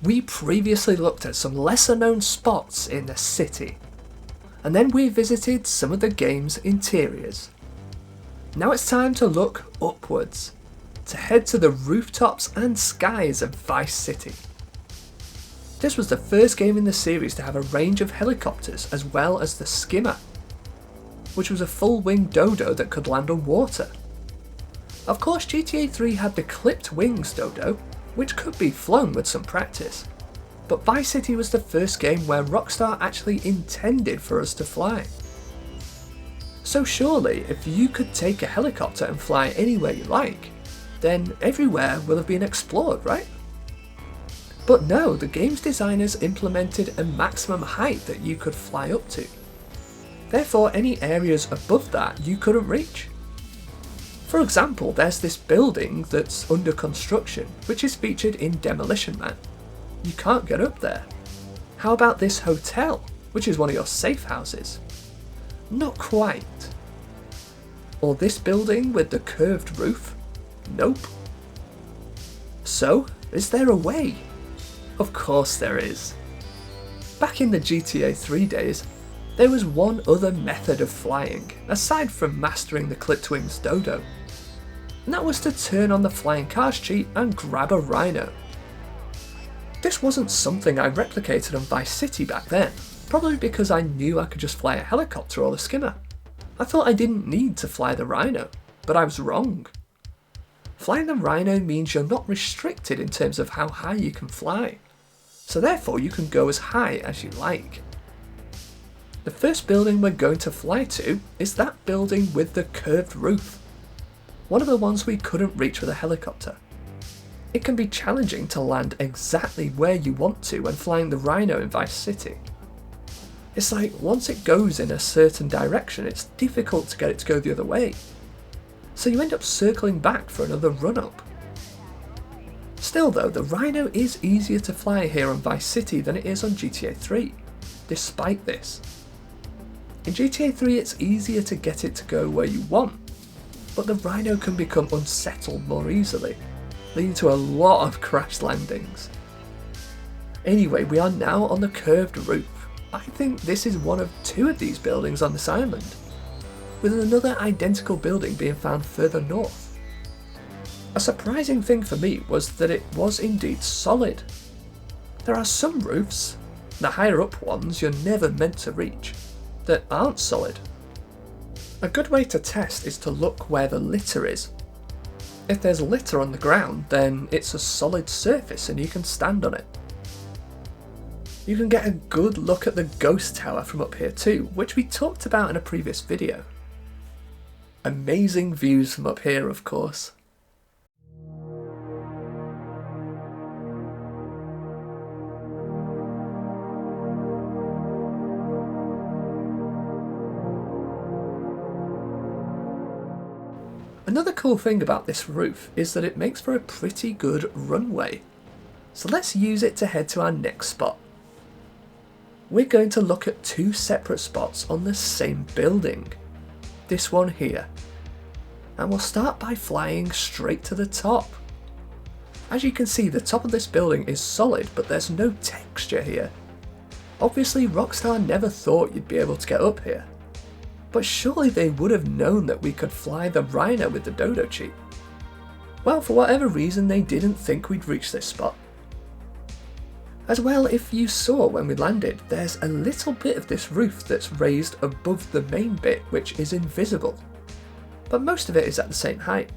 we previously looked at some lesser known spots in the city, and then we visited some of the game's interiors. Now it's time to look upwards, to head to the rooftops and skies of Vice City. This was the first game in the series to have a range of helicopters as well as the skimmer, which was a full-wing dodo that could land on water. Of course, GTA 3 had the clipped wings dodo, which could be flown with some practice, but Vice City was the first game where Rockstar actually intended for us to fly. So surely, if you could take a helicopter and fly anywhere you like, then everywhere will have been explored, right? But no, the game's designers implemented a maximum height that you could fly up to. Therefore, any areas above that you couldn't reach. For example, there's this building that's under construction, which is featured in Demolition Man. You can't get up there. How about this hotel, which is one of your safe houses? Not quite. Or this building with the curved roof? Nope. So, is there a way? Of course there is. Back in the GTA 3 days, there was one other method of flying, aside from mastering the clipped wings dodo, and that was to turn on the flying cars cheat and grab a rhino. This wasn't something I replicated on Vice City back then, probably because I knew I could just fly a helicopter or the skimmer. I thought I didn't need to fly the rhino, but I was wrong. Flying the rhino means you're not restricted in terms of how high you can fly, so therefore you can go as high as you like. The first building we're going to fly to is that building with the curved roof, one of the ones we couldn't reach with a helicopter. It can be challenging to land exactly where you want to when flying the rhino in Vice City. It's like once it goes in a certain direction, it's difficult to get it to go the other way, so you end up circling back for another run up. Still though, the rhino is easier to fly here on Vice City than it is on GTA 3, despite this. In GTA 3 it's easier to get it to go where you want, but the rhino can become unsettled more easily, leading to a lot of crash landings. Anyway, we are now on the curved roof. I think this is one of two of these buildings on this island, with another identical building being found further north. A surprising thing for me was that it was indeed solid. There are some roofs, the higher up ones you're never meant to reach, that aren't solid. A good way to test is to look where the litter is. If there's litter on the ground, then it's a solid surface and you can stand on it. You can get a good look at the ghost tower from up here too, which we talked about in a previous video. Amazing views from up here, of course. Another cool thing about this roof is that it makes for a pretty good runway. So let's use it to head to our next spot. We're going to look at two separate spots on the same building. This one here. And we'll start by flying straight to the top. As you can see, the top of this building is solid, but there's no texture here. Obviously, Rockstar never thought you'd be able to get up here. But surely they would have known that we could fly the rhino with the dodo cheat. Well, for whatever reason, they didn't think we'd reach this spot. As well, if you saw when we landed, there's a little bit of this roof that's raised above the main bit, which is invisible. But most of it is at the same height.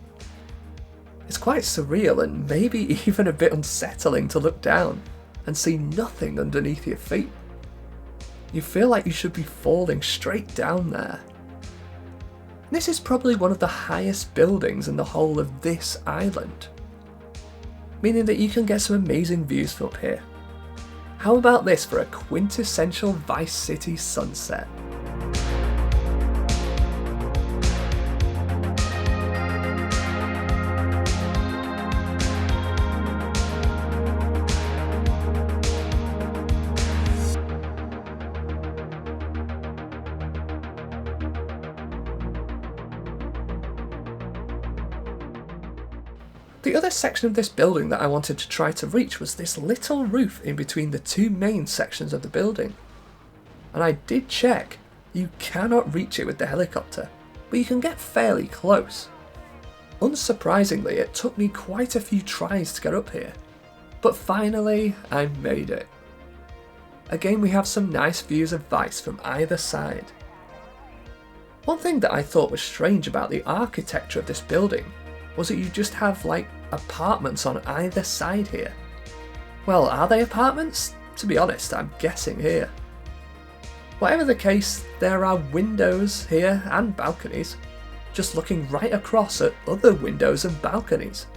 It's quite surreal and maybe even a bit unsettling to look down and see nothing underneath your feet. You feel like you should be falling straight down there. This is probably one of the highest buildings in the whole of this island, meaning that you can get some amazing views from up here. How about this for a quintessential Vice City sunset? The other section of this building that I wanted to try to reach was this little roof in between the two main sections of the building. And I did check, you cannot reach it with the helicopter, but you can get fairly close. Unsurprisingly, it took me quite a few tries to get up here, but finally I made it. Again, we have some nice views of Vice from either side. One thing that I thought was strange about the architecture of this building was that you just have like apartments on either side here. Well, are they apartments? To be honest, I'm guessing here. Whatever the case, there are windows here and balconies, just looking right across at other windows and balconies.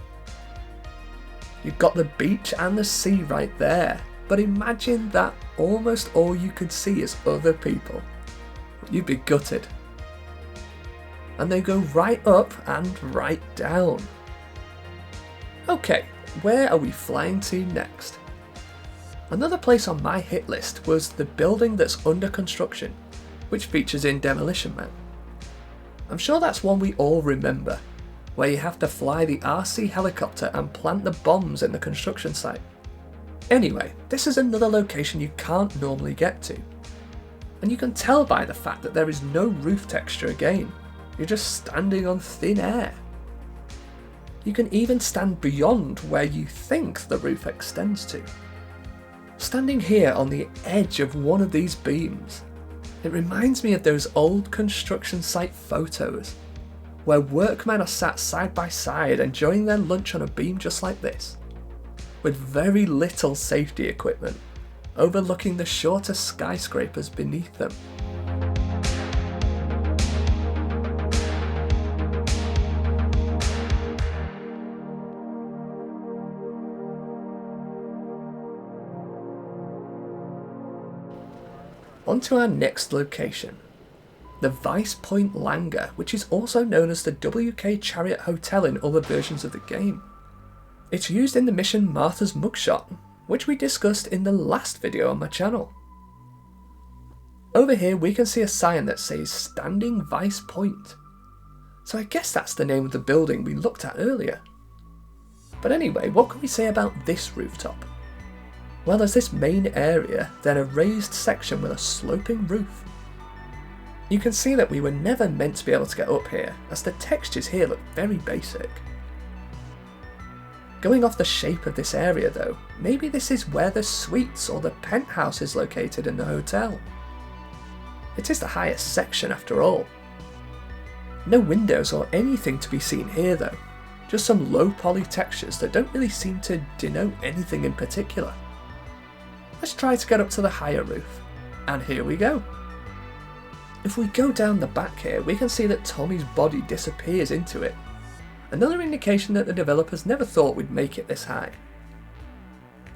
You've got the beach and the sea right there, but imagine that almost all you could see is other people. You'd be gutted. And they go right up and right down. Okay, where are we flying to next? Another place on my hit list was the building that's under construction, which features in Demolition Man. I'm sure that's one we all remember, where you have to fly the RC helicopter and plant the bombs in the construction site. Anyway, this is another location you can't normally get to. And you can tell by the fact that there is no roof texture again. You're just standing on thin air. You can even stand beyond where you think the roof extends to. Standing here on the edge of one of these beams, it reminds me of those old construction site photos, where workmen are sat side by side enjoying their lunch on a beam just like this, with very little safety equipment, overlooking the shorter skyscrapers beneath them. On to our next location, the Vice Point Langer, which is also known as the WK Chariot Hotel in other versions of the game. It's used in the mission Martha's Mugshot, which we discussed in the last video on my channel. Over here we can see a sign that says Standing Vice Point, so I guess that's the name of the building we looked at earlier. But anyway, what can we say about this rooftop? Well, there's this main area, then a raised section with a sloping roof. You can see that we were never meant to be able to get up here, as the textures here look very basic. Going off the shape of this area though, maybe this is where the suites or the penthouse is located in the hotel. It is the highest section after all. No windows or anything to be seen here though, just some low poly textures that don't really seem to denote anything in particular. Let's try to get up to the higher roof, and here we go. If we go down the back here, we can see that Tommy's body disappears into it. Another indication that the developers never thought we'd make it this high.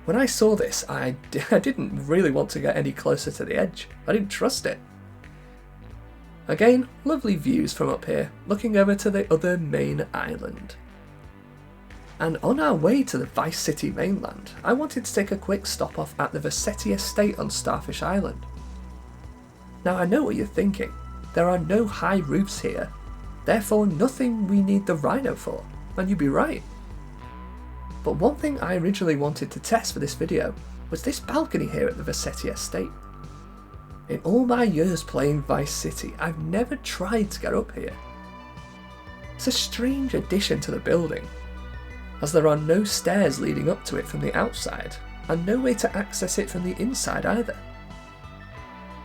When I saw this, I didn't really want to get any closer to the edge. I didn't trust it. Again, lovely views from up here, looking over to the other main island. And on our way to the Vice City mainland, I wanted to take a quick stop off at the Vercetti Estate on Starfish Island. Now I know what you're thinking, there are no high roofs here, therefore nothing we need the Rhino for, and you'd be right. But one thing I originally wanted to test for this video was this balcony here at the Vercetti Estate. In all my years playing Vice City, I've never tried to get up here. It's a strange addition to the building, as there are no stairs leading up to it from the outside, and no way to access it from the inside either.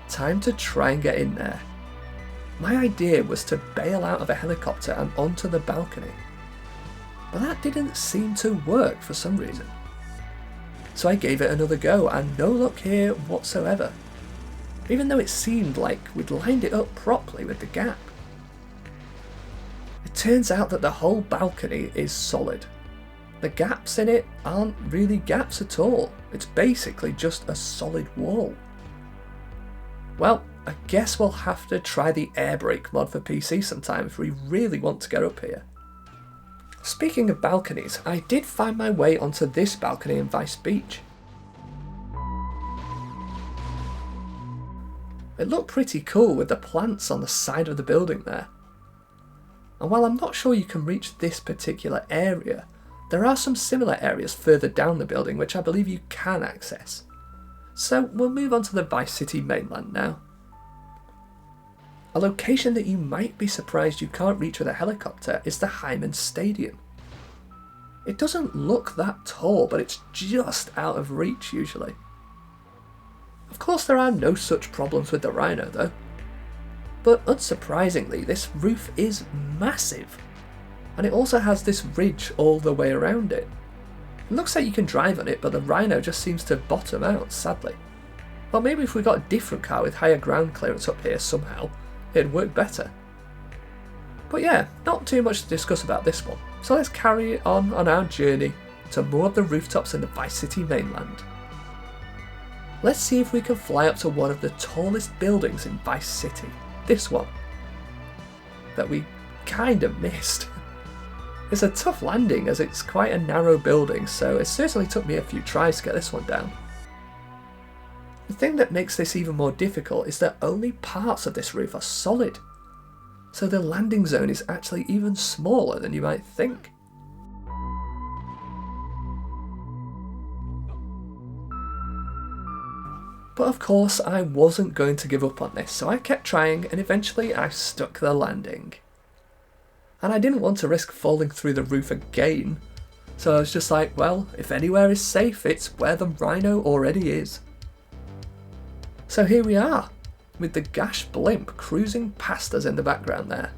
Time to try and get in there. My idea was to bail out of a helicopter and onto the balcony, but that didn't seem to work for some reason. So I gave it another go, and no luck here whatsoever, even though it seemed like we'd lined it up properly with the gap. It turns out that the whole balcony is solid. The gaps in it aren't really gaps at all, it's basically just a solid wall. Well, I guess we'll have to try the air brake mod for PC sometime if we really want to get up here. Speaking of balconies, I did find my way onto this balcony in Vice Beach. It looked pretty cool with the plants on the side of the building there. And while I'm not sure you can reach this particular area, There are some similar areas further down the building which I believe you can access. So we'll move on to the Vice City mainland now. A location that you might be surprised you can't reach with a helicopter is the Hymen Stadium. It doesn't look that tall, but it's just out of reach usually. Of course there are no such problems with the Rhino though. But unsurprisingly, this roof is massive. And it also has this ridge all the way around it. It looks like you can drive on it, but the Rhino just seems to bottom out, sadly. Well, maybe if we got a different car with higher ground clearance up here somehow, it'd work better. But yeah, not too much to discuss about this one. So let's carry on our journey to more of the rooftops in the Vice City mainland. Let's see if we can fly up to one of the tallest buildings in Vice City. This one. That we kind of missed. It's a tough landing as it's quite a narrow building, so it certainly took me a few tries to get this one down. The thing that makes this even more difficult is that only parts of this roof are solid, so the landing zone is actually even smaller than you might think. But of course I wasn't going to give up on this, so I kept trying and eventually I stuck the landing. And I didn't want to risk falling through the roof again, so I was just like, well, if anywhere is safe, it's where the Rhino already is. So here we are, with the Gash blimp cruising past us in the background there.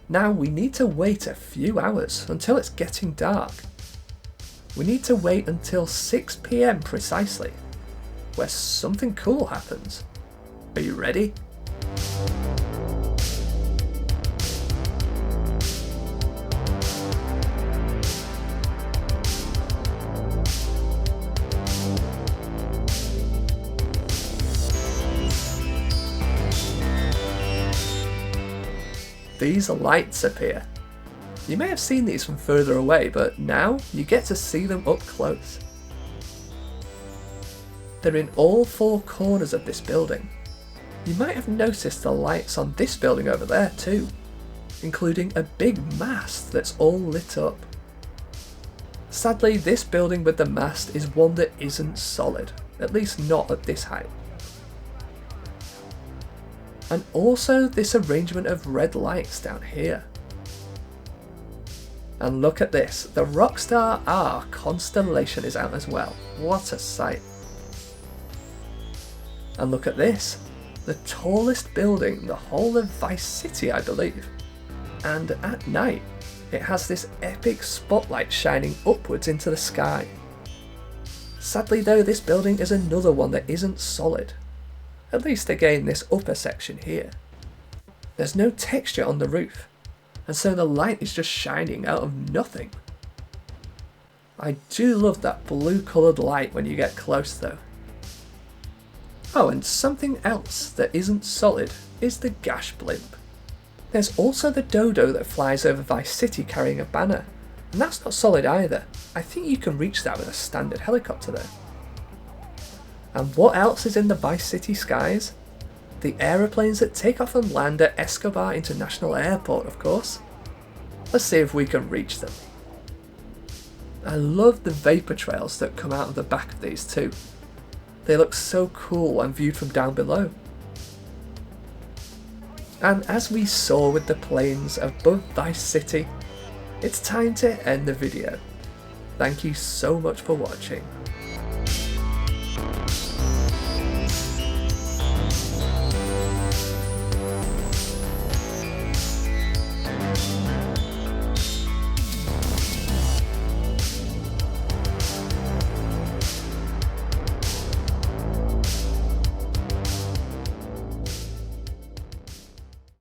Now we need to wait a few hours until it's getting dark. We need to wait until 6 PM precisely, where something cool happens. Are you ready? These lights appear. You may have seen these from further away, but now you get to see them up close. They're in all 4 corners of this building. You might have noticed the lights on this building over there too, including a big mast that's all lit up. Sadly, this building with the mast is one that isn't solid, at least not at this height. And also this arrangement of red lights down here. And look at this, the Rockstar R constellation is out as well. What a sight. And look at this, the tallest building in the whole of Vice City, I believe. And at night, it has this epic spotlight shining upwards into the sky. Sadly though, this building is another one that isn't solid. At least again this upper section here. There's no texture on the roof, and so the light is just shining out of nothing. I do love that blue coloured light when you get close though. Oh, and something else that isn't solid is the Gash blimp. There's also the Dodo that flies over Vice City carrying a banner, and that's not solid either. I think you can reach that with a standard helicopter though. And what else is in the Vice City skies? The aeroplanes that take off and land at Escobar International Airport, of course. Let's see if we can reach them. I love the vapour trails that come out of the back of these too. They look so cool when viewed from down below. And as we saw with the planes above Vice City, it's time to end the video. Thank you so much for watching.